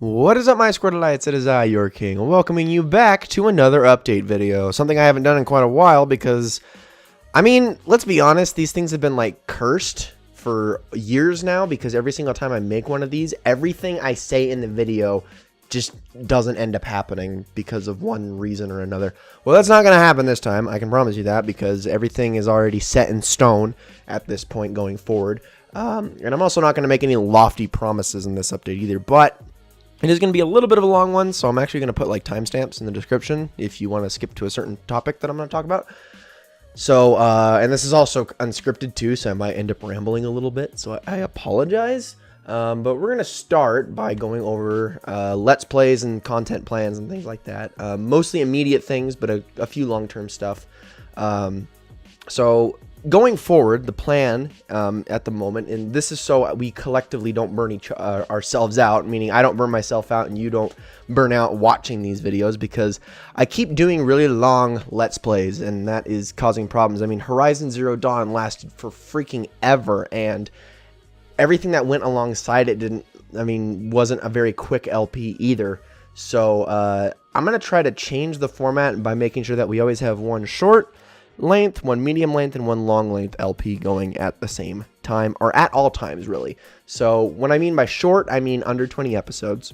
What is up, my square delights? It is I, your king, welcoming you back to another update video. Something I haven't done in quite a while because, I mean, let's be honest, these things have been like cursed for years now because every single time I make one of these, everything I say in the video just doesn't end up happening because of one reason or another. Well, that's not going to happen this time. I can promise you that because everything is already set in stone at this point going forward. And I'm also not going to make any lofty promises in this update either, but it is going to be a little bit of a long one, so I'm actually going to put like timestamps in the description if you want to skip to a certain topic that I'm going to talk about. So, and this is also unscripted too, so I might end up rambling a little bit, so I apologize. But we're going to start by going over Let's Plays and content plans and things like that. Mostly immediate things, but a few long-term stuff. So going forward, the plan at the moment, and this is so we collectively don't burn ourselves out, meaning I don't burn myself out and you don't burn out watching these videos, because I keep doing really long Let's Plays, and that is causing problems. I mean, Horizon Zero Dawn lasted for freaking ever, and everything that went alongside it wasn't a very quick LP either. So I'm going to try to change the format by making sure that we always have one short length, one medium length, and one long length LP going at the same time, or at all times really. So when I mean by short, I mean under 20 episodes.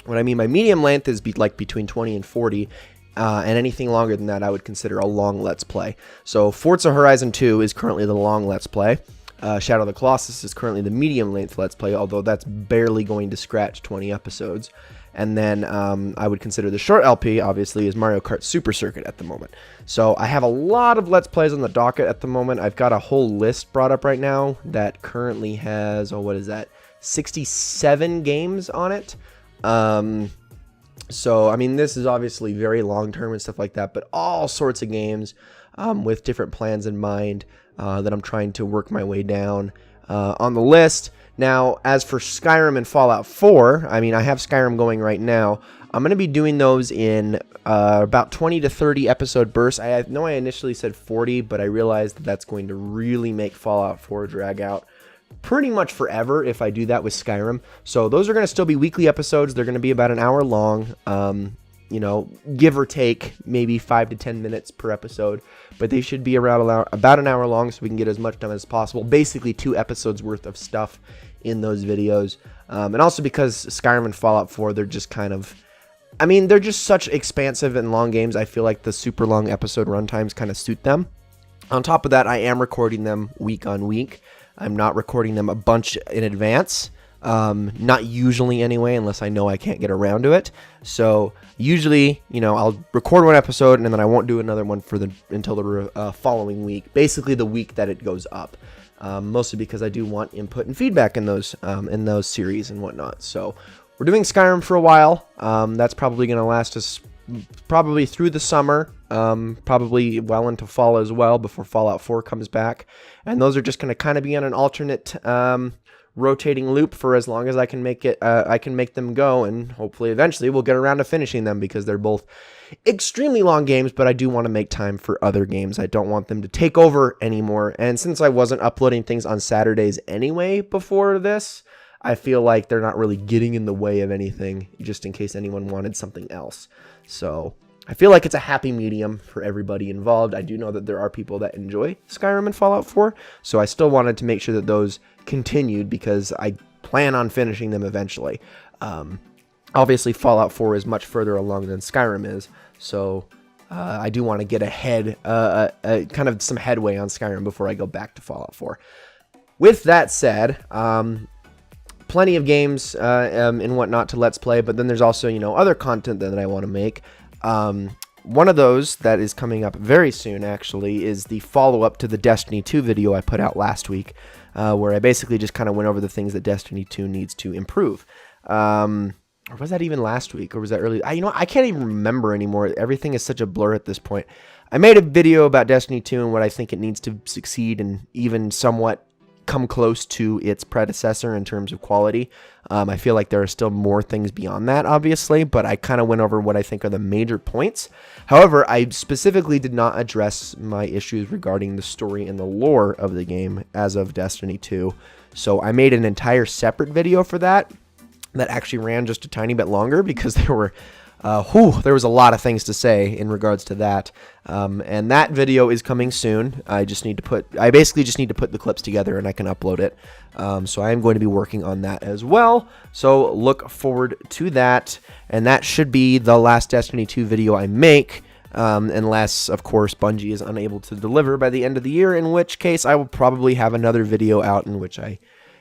What I mean by medium length is between 20 and 40, and anything longer than that I would consider a long Let's Play. So Forza Horizon 2 is currently the long Let's Play. Shadow of the Colossus is currently the medium length Let's Play, although that's barely going to scratch 20 episodes. And then I would consider the short LP, obviously, is Mario Kart Super Circuit at the moment. So I have a lot of Let's Plays on the docket at the moment. I've got a whole list brought up right now that currently has, 67 games on it. So, I mean, this is obviously very long-term and stuff like that, but all sorts of games with different plans in mind that I'm trying to work my way down on the list. Now, as for Skyrim and Fallout 4, I mean, I have Skyrim going right now. I'm going to be doing those in about 20 to 30 episode bursts. I know I initially said 40, but I realized that that's going to really make Fallout 4 drag out pretty much forever if I do that with Skyrim. So those are going to still be weekly episodes. They're going to be about an hour long. You know, give or take maybe 5 to 10 minutes per episode, but they should be around about an hour long, so we can get as much done as possible. Basically 2 episodes worth of stuff in those videos. And also because Skyrim and Fallout 4, they're just kind of, I mean, they're just such expansive and long games. I feel like the super long episode runtimes kind of suit them. On top of that, I am recording them week on week. I'm not recording them a bunch in advance. Not usually anyway, unless I know I can't get around to it. So usually, you know, I'll record one episode and then I won't do another one until the following week, basically the week that it goes up. Mostly because I do want input and feedback in those series and whatnot. So we're doing Skyrim for a while. That's probably going to last us probably through the summer, probably well into fall as well before Fallout 4 comes back. And those are just going to kind of be on an alternate rotating loop for as long as I can make it. I can make them go, and hopefully eventually we'll get around to finishing them because they're both extremely long games, but I do want to make time for other games. I don't want them to take over anymore. And since I wasn't uploading things on Saturdays anyway before this, I feel like they're not really getting in the way of anything, just in case anyone wanted something else. So I feel like it's a happy medium for everybody involved. I do know that there are people that enjoy Skyrim and Fallout 4, so I still wanted to make sure that those continued because I plan on finishing them eventually. Obviously, Fallout 4 is much further along than Skyrim is, so I do want to get ahead, kind of some headway on Skyrim before I go back to Fallout 4. With that said, plenty of games and whatnot to Let's Play, but then there's also, you know, other content that I want to make. One of those that is coming up very soon, actually, is the follow-up to the Destiny 2 video I put out last week, where I basically just kind of went over the things that Destiny 2 needs to improve. Or was that even last week, or was that early? You know, I can't even remember anymore. Everything is such a blur at this point. I made a video about Destiny 2 and what I think it needs to succeed and even somewhat come close to its predecessor in terms of quality. I feel like there are still more things beyond that, obviously, but I kind of went over what I think are the major points. However, I specifically did not address my issues regarding the story and the lore of the game as of Destiny 2. So I made an entire separate video for that. that actually ran just a tiny bit longer because there was a lot of things to say in regards to that. And that video is coming soon. I basically just need to put the clips together and I can upload it. So I am going to be working on that as well. So look forward to that. And that should be the last Destiny 2 video I make. Unless, of course, Bungie is unable to deliver by the end of the year, in which case I will probably have another video out in which I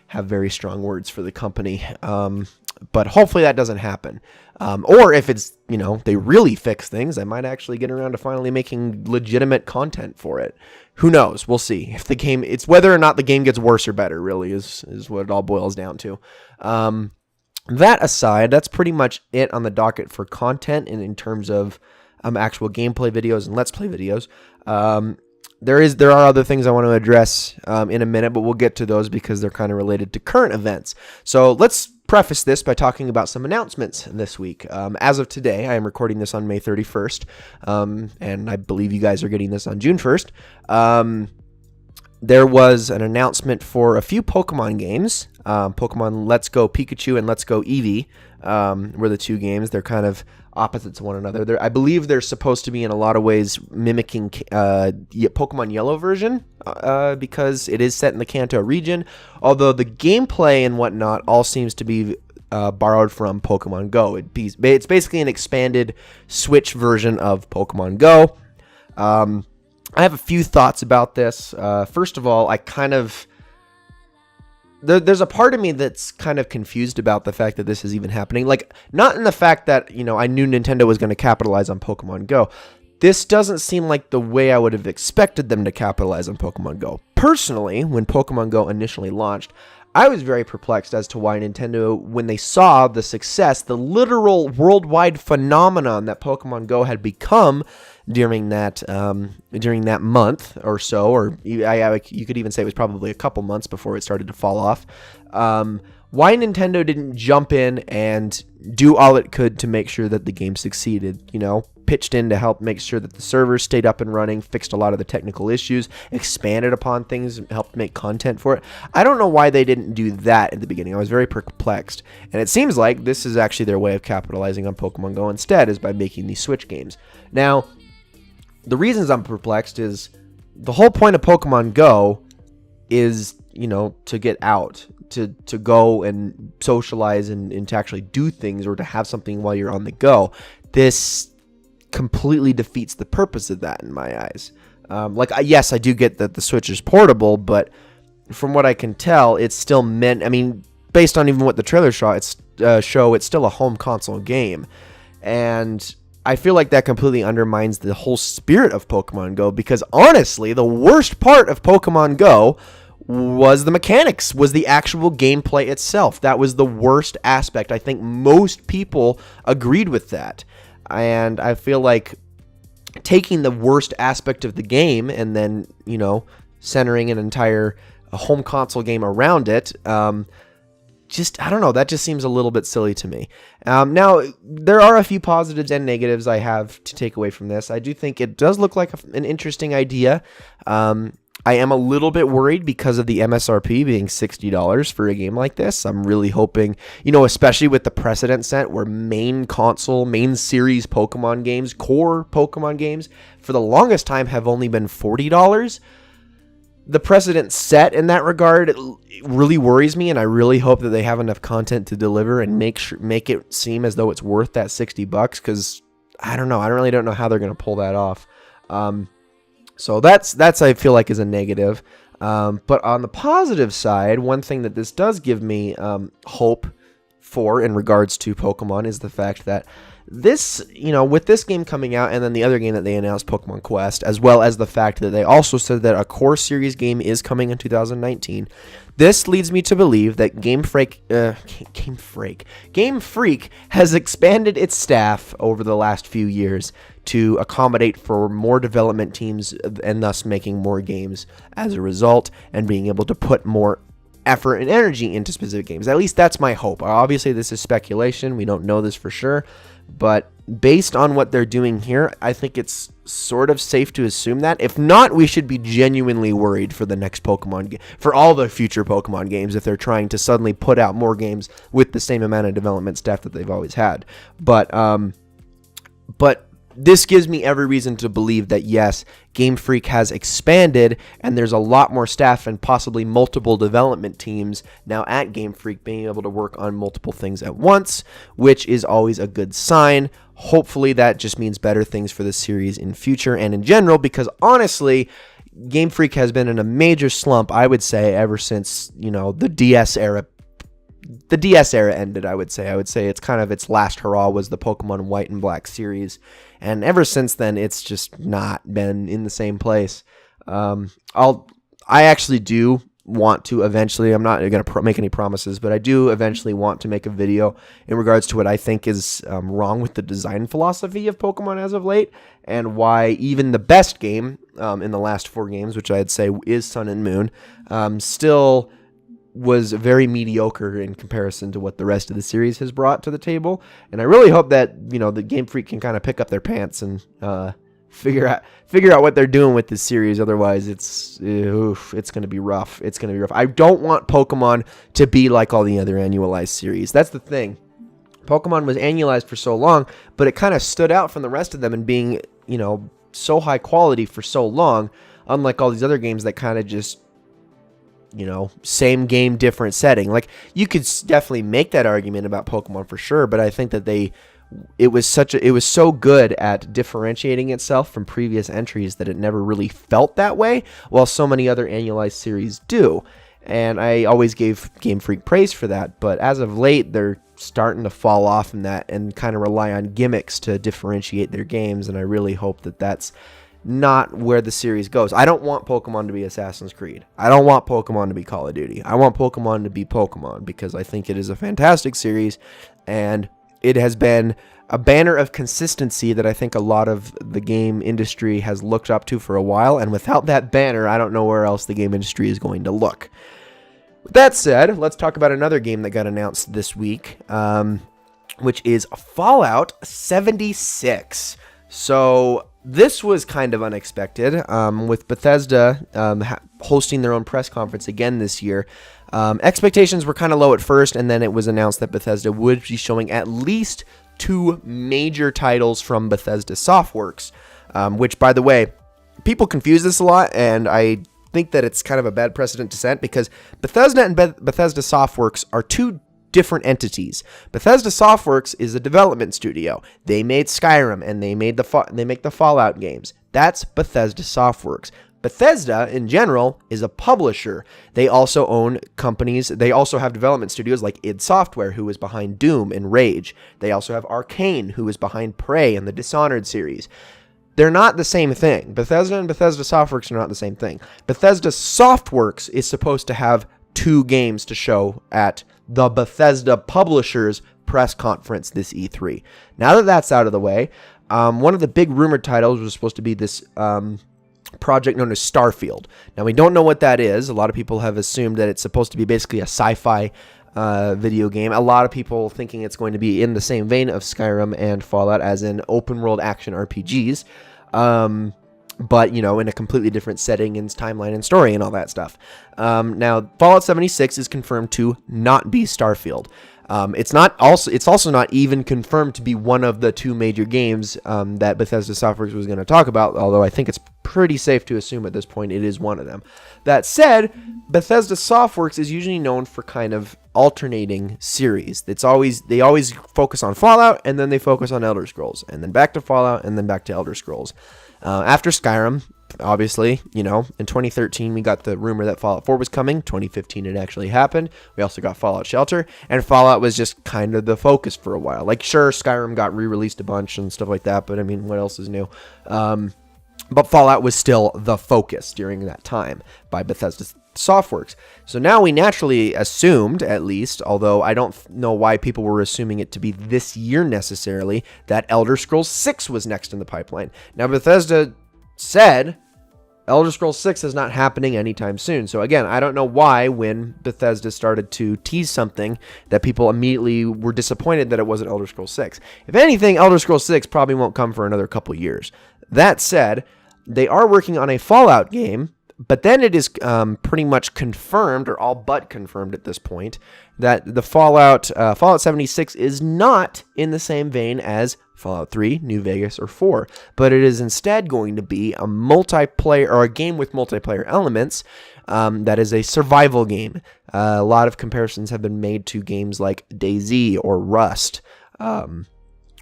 have very strong words for the company. But hopefully that doesn't happen. Or if it's, they really fix things, I might actually get around to finally making legitimate content for it. Who knows? We'll see. If it's whether or not the game gets worse or better, really, is what it all boils down to. That aside, that's pretty much it on the docket for content and in terms of actual gameplay videos and Let's Play videos. There are other things I want to address in a minute, but we'll get to those because they're kind of related to current events. So let's preface this by talking about some announcements this week. As of today, I am recording this on May 31st, and I believe you guys are getting this on June 1st. There was an announcement for a few Pokemon games. Pokemon Let's Go Pikachu and Let's Go Eevee were the two games. They're kind of opposite to one another. I believe they're supposed to be in a lot of ways mimicking Pokemon Yellow version because it is set in the Kanto region, although the gameplay and whatnot all seems to be borrowed from Pokemon Go. It's basically an expanded Switch version of Pokemon Go. I have a few thoughts about this. First of all, there's a part of me that's kind of confused about the fact that this is even happening. Like, not in the fact that, I knew Nintendo was going to capitalize on Pokemon Go. This doesn't seem like the way I would have expected them to capitalize on Pokemon Go. Personally, when Pokemon Go initially launched, I was very perplexed as to why Nintendo, when they saw the success, the literal worldwide phenomenon that Pokemon Go had become during that month or so, or you could even say it was probably a couple months before it started to fall off, why Nintendo didn't jump in and do all it could to make sure that the game succeeded, pitched in to help make sure that the servers stayed up and running, fixed a lot of the technical issues, expanded upon things, helped make content for it. I don't know why they didn't do that at the beginning. I was very perplexed. And it seems like this is actually their way of capitalizing on Pokemon Go instead, is by making these Switch games. Now, the reasons I'm perplexed is the whole point of Pokemon Go is, to get out, to go and socialize and to actually do things or to have something while you're on the go. This completely defeats the purpose of that in my eyes. Yes, I do get that the Switch is portable, but from what I can tell, it's still meant, based on even what the trailer show, it's still a home console game. And I feel like that completely undermines the whole spirit of Pokemon Go, because honestly, the worst part of Pokemon Go was the mechanics, was the actual gameplay itself. That was the worst aspect. I think most people agreed with that. And I feel like taking the worst aspect of the game and then, centering an entire home console game around it, I don't know, that just seems a little bit silly to me. Now, there are a few positives and negatives I have to take away from this. I do think it does look like an interesting idea. I am a little bit worried because of the MSRP being $60 for a game like this. I'm really hoping, especially with the precedent set where main series Pokemon games, core Pokemon games, for the longest time have only been $40. The precedent set in that regard, it really worries me, and I really hope that they have enough content to deliver and make it seem as though it's worth that $60, because I don't know. I really don't know how they're going to pull that off. So that's I feel like is a negative. But on the positive side, one thing that this does give me hope for in regards to Pokemon is the fact that this, with this game coming out and then the other game that they announced, Pokemon Quest, as well as the fact that they also said that a core series game is coming in 2019, this leads me to believe that Game Freak has expanded its staff over the last few years to accommodate for more development teams and thus making more games as a result and being able to put more effort and energy into specific games. At least that's my hope. Obviously, this is speculation. We don't know this for sure. But based on what they're doing here, I think it's sort of safe to assume that. If not, we should be genuinely worried for the next Pokemon game, for all the future Pokemon games, if they're trying to suddenly put out more games with the same amount of development staff that they've always had. But this gives me every reason to believe that, yes, Game Freak has expanded and there's a lot more staff and possibly multiple development teams now at Game Freak being able to work on multiple things at once, which is always a good sign. Hopefully that just means better things for the series in future and in general, because honestly, Game Freak has been in a major slump, I would say, ever since, the DS era. The DS era ended, I would say. It's kind of its last hurrah was the Pokemon White and Black series. And ever since then, it's just not been in the same place. I actually do want to eventually, I'm not going to make any promises, but I do eventually want to make a video in regards to what I think is wrong with the design philosophy of Pokemon as of late, and why even the best game in the last 4 games, which I'd say is Sun and Moon, still was very mediocre in comparison to what the rest of the series has brought to the table. And I really hope that, the Game Freak can kind of pick up their pants and figure out what they're doing with this series. Otherwise, it's going to be rough. It's going to be rough. I don't want Pokemon to be like all the other annualized series. That's the thing. Pokemon was annualized for so long, but it kind of stood out from the rest of them in being, so high quality for so long, unlike all these other games that kind of just, same game, different setting. Like, you could definitely make that argument about Pokemon for sure, but I think that it was so good at differentiating itself from previous entries that it never really felt that way, while so many other annualized series do. And I always gave Game Freak praise for that, but as of late, they're starting to fall off in that and kind of rely on gimmicks to differentiate their games, and I really hope that that's not where the series goes. I don't want Pokemon to be Assassin's Creed. I don't want Pokemon to be Call of Duty. I want Pokemon to be Pokemon, because I think it is a fantastic series, and it has been a banner of consistency that I think a lot of the game industry has looked up to for a while, and without that banner, I don't know where else the game industry is going to look. With that said, let's talk about another game that got announced this week, which is Fallout 76. So this was kind of unexpected, with Bethesda hosting their own press conference again this year. Expectations were kind of low at first, and then it was announced that Bethesda would be showing at least 2 major titles from Bethesda Softworks, which, by the way, people confuse this a lot, and I think that it's kind of a bad precedent to set, because Bethesda and Bethesda Softworks are 2 different entities. Bethesda Softworks is a development studio. They made Skyrim, and they make the Fallout games. That's Bethesda Softworks. Bethesda, in general, is a publisher. They also own companies. They also have development studios like id Software, who is behind Doom and Rage. They also have Arcane, who is behind Prey and the Dishonored series. They're not the same thing. Bethesda and Bethesda Softworks are not the same thing. Bethesda Softworks is supposed to have 2 games to show at the Bethesda Publishers press conference this E3. Now that that's out of the way, one of the big rumored titles was supposed to be this project known as Starfield. Now, we don't know what that is. A lot of people have assumed that it's supposed to be basically a sci-fi video game. A lot of people thinking it's going to be in the same vein of Skyrim and Fallout, as in open world action RPGs. But, in a completely different setting and timeline and story and all that stuff. Now, Fallout 76 is confirmed to not be Starfield. It's also not even confirmed to be one of the 2 major games that Bethesda Softworks was going to talk about, although I think it's pretty safe to assume at this point it is one of them. That said, Bethesda Softworks is usually known for kind of alternating series. They always focus on Fallout, and then they focus on Elder Scrolls, and then back to Fallout, and then back to Elder Scrolls. After Skyrim, obviously, in 2013, we got the rumor that Fallout 4 was coming. 2015, it actually happened. We also got Fallout Shelter, and Fallout was just kind of the focus for a while. Like, sure, Skyrim got re-released a bunch and stuff like that, but I mean, what else is new? But Fallout was still the focus during that time by Bethesda Softworks. So now we naturally assumed, at least, although I don't know why people were assuming it to be this year necessarily, that Elder Scrolls 6 was next in the pipeline. Now, Bethesda said Elder Scrolls 6 is not happening anytime soon. So again, I don't know why when Bethesda started to tease something that people immediately were disappointed that it wasn't Elder Scrolls 6. If anything, Elder Scrolls 6 probably won't come for another couple years. That said, they are working on a Fallout game, but then it is pretty much confirmed, or all but confirmed at this point, that the Fallout 76 is not in the same vein as Fallout 3, New Vegas, or 4, but it is instead going to be a multiplayer, or a game with multiplayer elements that is a survival game. A lot of comparisons have been made to games like DayZ or Rust,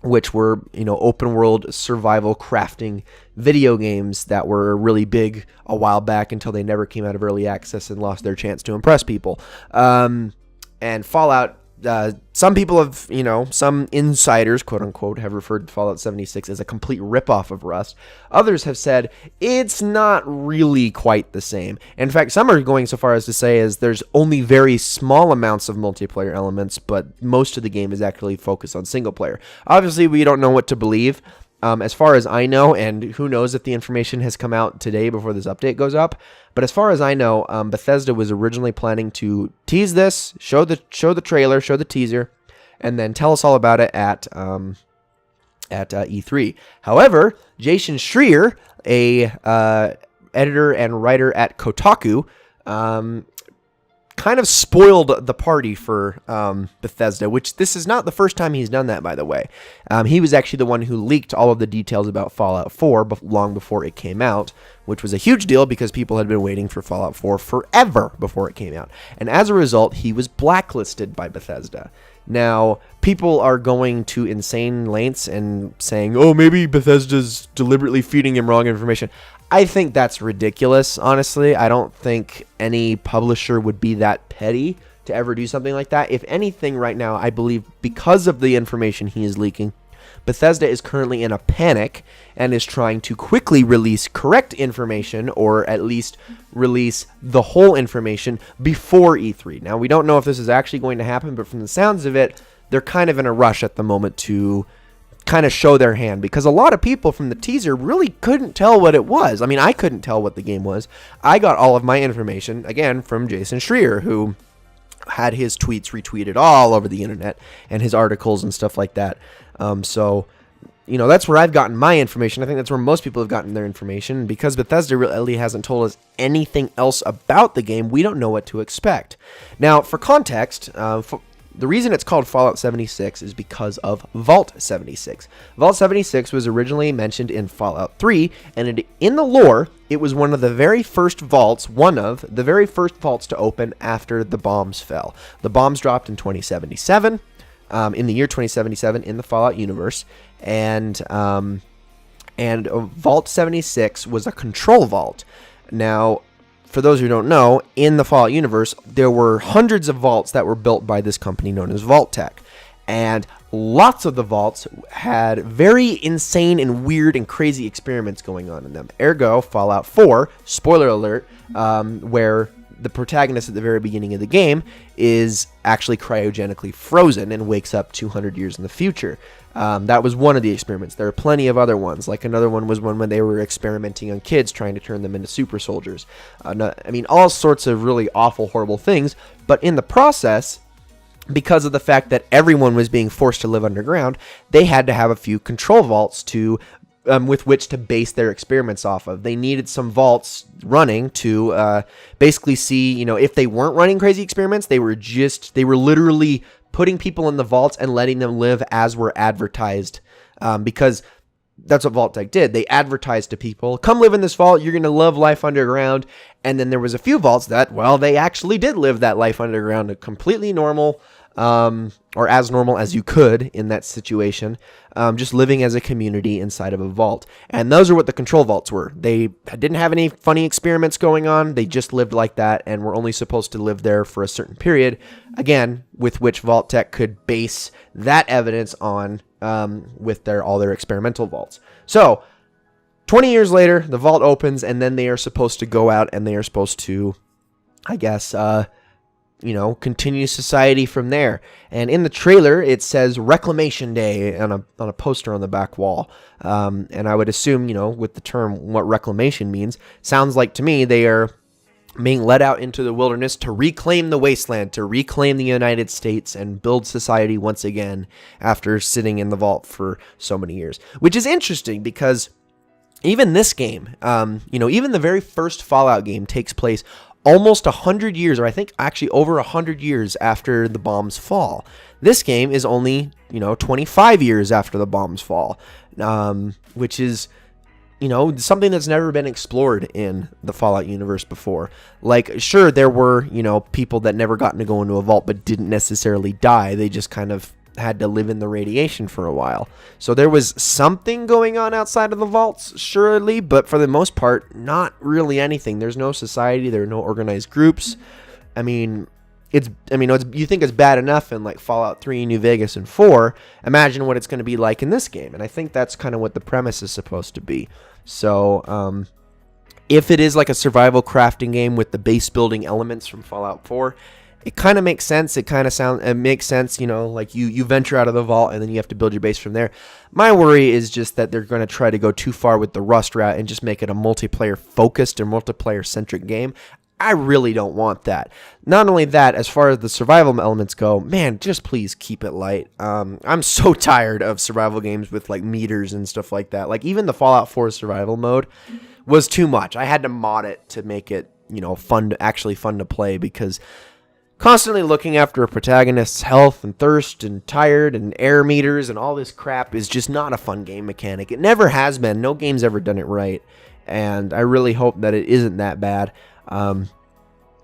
which were, open world survival crafting video games that were really big a while back until they never came out of early access and lost their chance to impress people. And Fallout, some people have, some insiders, quote unquote, have referred to Fallout 76 as a complete ripoff of Rust. Others have said it's not really quite the same. In fact, some are going so far as to say is there's only very small amounts of multiplayer elements, but most of the game is actually focused on single player. Obviously, we don't know what to believe. As far as I know, and who knows if the information has come out today before this update goes up, but as far as I know, Bethesda was originally planning to tease this, show the trailer, show the teaser, and then tell us all about it at E3. However, Jason Schreier, a editor and writer at Kotaku, kind of spoiled the party for Bethesda, which this is not the first time he's done that, by the way. He was actually the one who leaked all of the details about Fallout 4 long before it came out, which was a huge deal because people had been waiting for Fallout 4 forever before it came out. And as a result, he was blacklisted by Bethesda. Now, people are going to insane lengths and saying, oh, maybe Bethesda's deliberately feeding him wrong information. I think that's ridiculous, honestly. I don't think any publisher would be that petty to ever do something like that. If anything, right now, I believe because of the information he is leaking, Bethesda is currently in a panic and is trying to quickly release correct information, or at least release the whole information before E3. Now, we don't know if this is actually going to happen, but from the sounds of it, they're kind of in a rush at the moment to kind of show their hand, because a lot of people from the teaser really couldn't tell what it was. I mean, I couldn't tell what the game was. I got all of my information, again, from Jason Schreier, who had his tweets retweeted all over the internet and his articles and stuff like that. So, that's where I've gotten my information. I think that's where most people have gotten their information. Because Bethesda really hasn't told us anything else about the game, we don't know what to expect. Now, for context, the reason it's called Fallout 76 is because of Vault 76. Vault 76 was originally mentioned in Fallout 3, and in the lore, it was one of the very first vaults to open after the bombs fell. The bombs dropped in 2077, in the year 2077 in the Fallout universe, and Vault 76 was a control vault. Now, for those who don't know, in the Fallout universe, there were hundreds of vaults that were built by this company known as Vault-Tec. And lots of the vaults had very insane and weird and crazy experiments going on in them. Ergo, Fallout 4, spoiler alert, where the protagonist at the very beginning of the game is actually cryogenically frozen and wakes up 200 years in the future. That was one of the experiments. There are plenty of other ones. Like another one was one when they were experimenting on kids, trying to turn them into super soldiers. All sorts of really awful, horrible things. But in the process, because of the fact that everyone was being forced to live underground, they had to have a few control vaults to with which to base their experiments off of. They needed some vaults running to basically see, if they weren't running crazy experiments, they were literally putting people in the vaults and letting them live as were advertised, because that's what Vault-Tec did. They advertised to people, come live in this vault, you're going to love life underground. And then there was a few vaults that, they actually did live that life underground, completely normal, or as normal as you could in that situation, just living as a community inside of a vault. And those are what the control vaults were. They didn't have any funny experiments going on. They just lived like that and were only supposed to live there for a certain period, again, with which Vault-Tec could base that evidence on with all their experimental vaults. So 20 years later, the vault opens, and then they are supposed to go out and they are supposed to, continue society from there. And in the trailer, it says Reclamation Day on a poster on the back wall. And I would assume, with the term what reclamation means, sounds like to me they are being led out into the wilderness to reclaim the wasteland, to reclaim the United States and build society once again after sitting in the vault for so many years. Which is interesting because even this game, even the very first Fallout game takes place almost 100 years, or I think actually over 100 years after the bombs fall. This game is only, 25 years after the bombs fall, which is, something that's never been explored in the Fallout universe before. Like, sure, there were, people that never gotten to go into a vault but didn't necessarily die. They just kind of had to live in the radiation for a while. So there was something going on outside of the vaults, surely, but for the most part, not really anything. There's no society, there are no organized groups. You think it's bad enough in like Fallout 3, New Vegas, and 4. Imagine what it's going to be like in this game. And I think that's kind of what the premise is supposed to be. So, if it is like a survival crafting game with the base building elements from Fallout 4, it kind of makes sense. It makes sense, like you venture out of the vault and then you have to build your base from there. My worry is just that they're going to try to go too far with the Rust route and just make it a multiplayer focused or multiplayer centric game. I really don't want that. Not only that, as far as the survival elements go, man, just please keep it light. I'm so tired of survival games with like meters and stuff like that. Like even the Fallout 4 survival mode was too much. I had to mod it to make it, fun to play, because constantly looking after a protagonist's health and thirst and tired and air meters and all this crap is just not a fun game mechanic. It never has been. No game's ever done it right. And I really hope that it isn't that bad.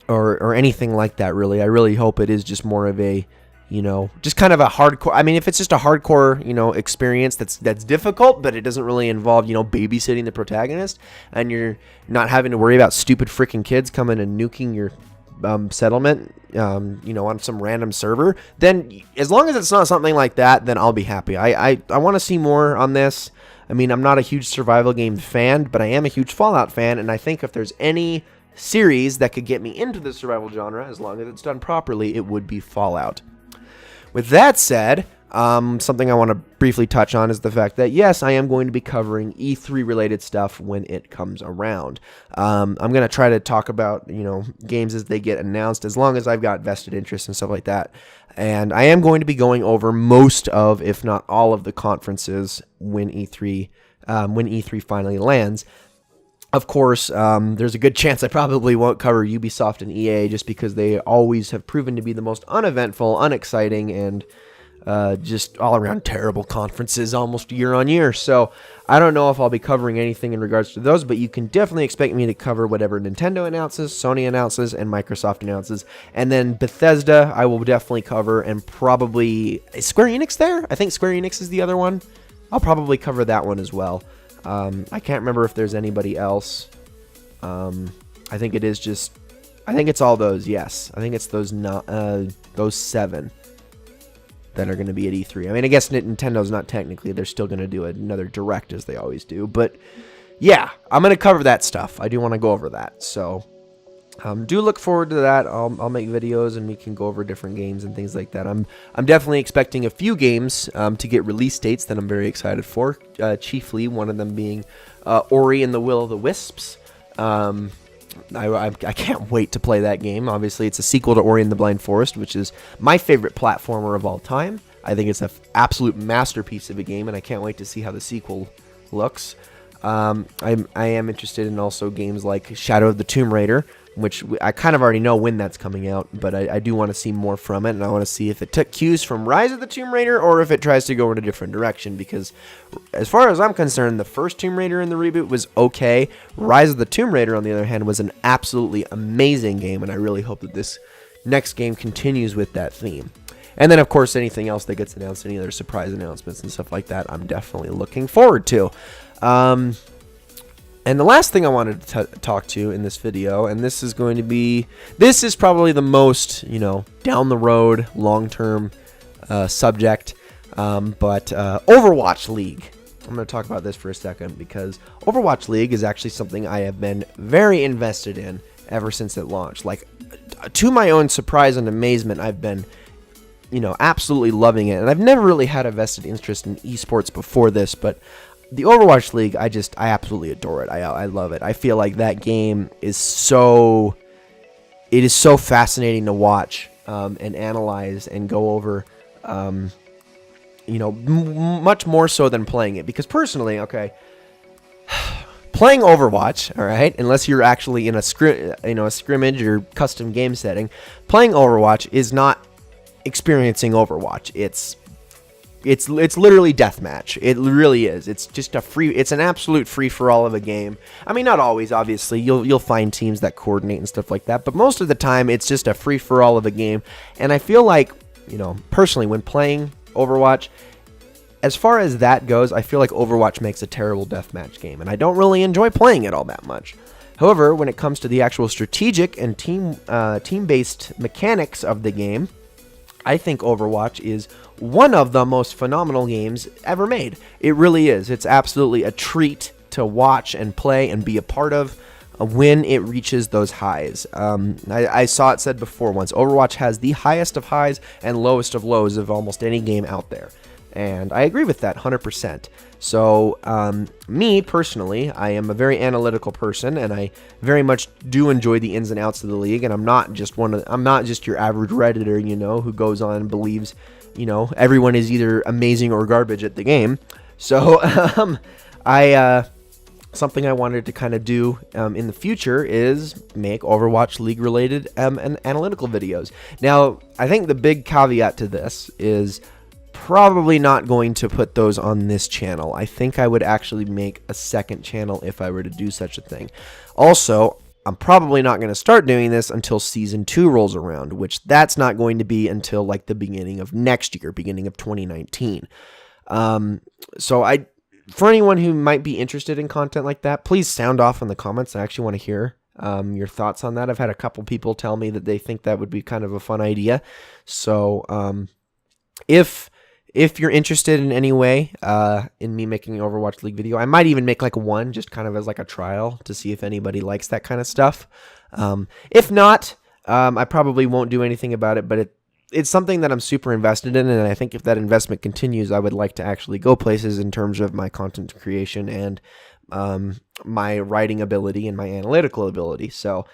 Or anything like that, really. I really hope it is just more of a, just kind of a hardcore. I mean, if it's just a hardcore, experience that's difficult, but it doesn't really involve, babysitting the protagonist, and you're not having to worry about stupid freaking kids coming and nuking your settlement, on some random server, then as long as it's not something like that, then I'll be happy. I want to see more on this. I mean, I'm not a huge survival game fan, but I am a huge Fallout fan, and I think if there's any series that could get me into the survival genre, as long as it's done properly, it would be Fallout. With that said, something I want to briefly touch on is the fact that, yes, I am going to be covering E3 related stuff when it comes around. I'm going to try to talk about, games as they get announced, as long as I've got vested interest and stuff like that. And I am going to be going over most of, if not all of the conferences when E3 finally lands. Of course, there's a good chance I probably won't cover Ubisoft and EA, just because they always have proven to be the most uneventful, unexciting, and just all around terrible conferences almost year on year. So I don't know if I'll be covering anything in regards to those, but you can definitely expect me to cover whatever Nintendo announces, Sony announces, and Microsoft announces. And then Bethesda I will definitely cover, and probably, is Square Enix there? I think Square Enix is the other one. I'll probably cover that one as well. I can't remember if there's anybody else. I think it's all those. Yes, I think it's those 7 that are going to be at E3. I mean, I guess Nintendo's not technically. They're still going to do another direct as they always do. But yeah, I'm going to cover that stuff. I do want to go over that. So do look forward to that. I'll make videos and we can go over different games and things like that. I'm definitely expecting a few games to get release dates that I'm very excited for. Chiefly one of them being Ori and the Will of the Wisps. I can't wait to play that game. Obviously, it's a sequel to Ori and the Blind Forest, which is my favorite platformer of all time. I think it's an absolute masterpiece of a game, and I can't wait to see how the sequel looks. I am interested in also games like Shadow of the Tomb Raider, which I kind of already know when that's coming out, but I do want to see more from it, and I want to see if it took cues from Rise of the Tomb Raider or if it tries to go in a different direction, because as far as I'm concerned, the first Tomb Raider in the reboot was okay. Rise of the Tomb Raider, on the other hand, was an absolutely amazing game, and I really hope that this next game continues with that theme. And then, of course, anything else that gets announced, any other surprise announcements and stuff like that, I'm definitely looking forward to. And the last thing I wanted to talk to in this video, and this is probably the most, down the road, long-term subject, but Overwatch League. I'm going to talk about this for a second, because Overwatch League is actually something I have been very invested in ever since it launched. Like, to my own surprise and amazement, I've been, absolutely loving it. And I've never really had a vested interest in esports before this, but the Overwatch League, I absolutely adore it. I love it. I feel like that game is so fascinating to watch and analyze and go over, much more so than playing it. Because personally, okay, playing Overwatch, all right, unless you're actually in a scrimmage or custom game setting, playing Overwatch is not experiencing Overwatch. It's literally deathmatch. It really is. It's just it's an absolute free-for-all of a game. I mean, not always, obviously. You'll find teams that coordinate and stuff like that, but most of the time, it's just a free-for-all of a game. And I feel like, personally, when playing Overwatch, as far as that goes, I feel like Overwatch makes a terrible deathmatch game, and I don't really enjoy playing it all that much. However, when it comes to the actual strategic and team-based mechanics of the game, I think Overwatch is one of the most phenomenal games ever made. It really is. It's absolutely a treat to watch and play and be a part of when it reaches those highs. I saw it said before once, Overwatch has the highest of highs and lowest of lows of almost any game out there. And I agree with that 100%. So, me personally, I am a very analytical person, and I very much do enjoy the ins and outs of the league. And I'm not just your average Redditor, who goes on and believes, everyone is either amazing or garbage at the game. So, something I wanted to kind of do in the future is make Overwatch League related and analytical videos. Now, I think the big caveat to this is probably not going to put those on this channel. I think I would actually make a second channel if I were to do such a thing. Also, I'm probably not going to start doing this until Season 2 rolls around, which that's not going to be until like the beginning of next year, beginning of 2019. So for anyone who might be interested in content like that, please sound off in the comments. I actually want to hear your thoughts on that. I've had a couple people tell me that they think that would be kind of a fun idea. So if you're interested in any way in me making an Overwatch League video, I might even make like one just kind of as like a trial to see if anybody likes that kind of stuff. If not, I probably won't do anything about it, but it's something that I'm super invested in, and I think if that investment continues, I would like to actually go places in terms of my content creation and my writing ability and my analytical ability. So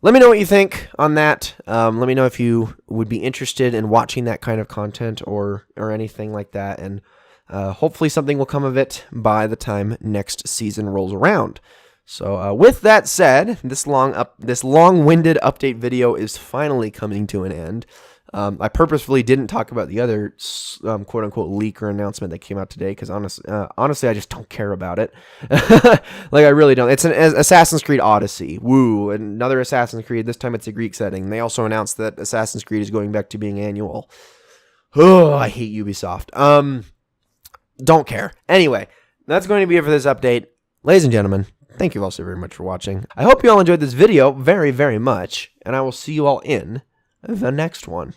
let me know what you think on that. Let me know if you would be interested in watching that kind of content or anything like that. And hopefully something will come of it by the time next season rolls around. So with that said, this long-winded update video is finally coming to an end. I purposefully didn't talk about the other quote-unquote leak or announcement that came out today because honestly, I just don't care about it. Like, I really don't. It's an Assassin's Creed Odyssey. Woo. Another Assassin's Creed. This time it's a Greek setting. They also announced that Assassin's Creed is going back to being annual. Oh, I hate Ubisoft. Don't care. Anyway, that's going to be it for this update. Ladies and gentlemen, thank you all so very much for watching. I hope you all enjoyed this video very, very much, and I will see you all in the next one.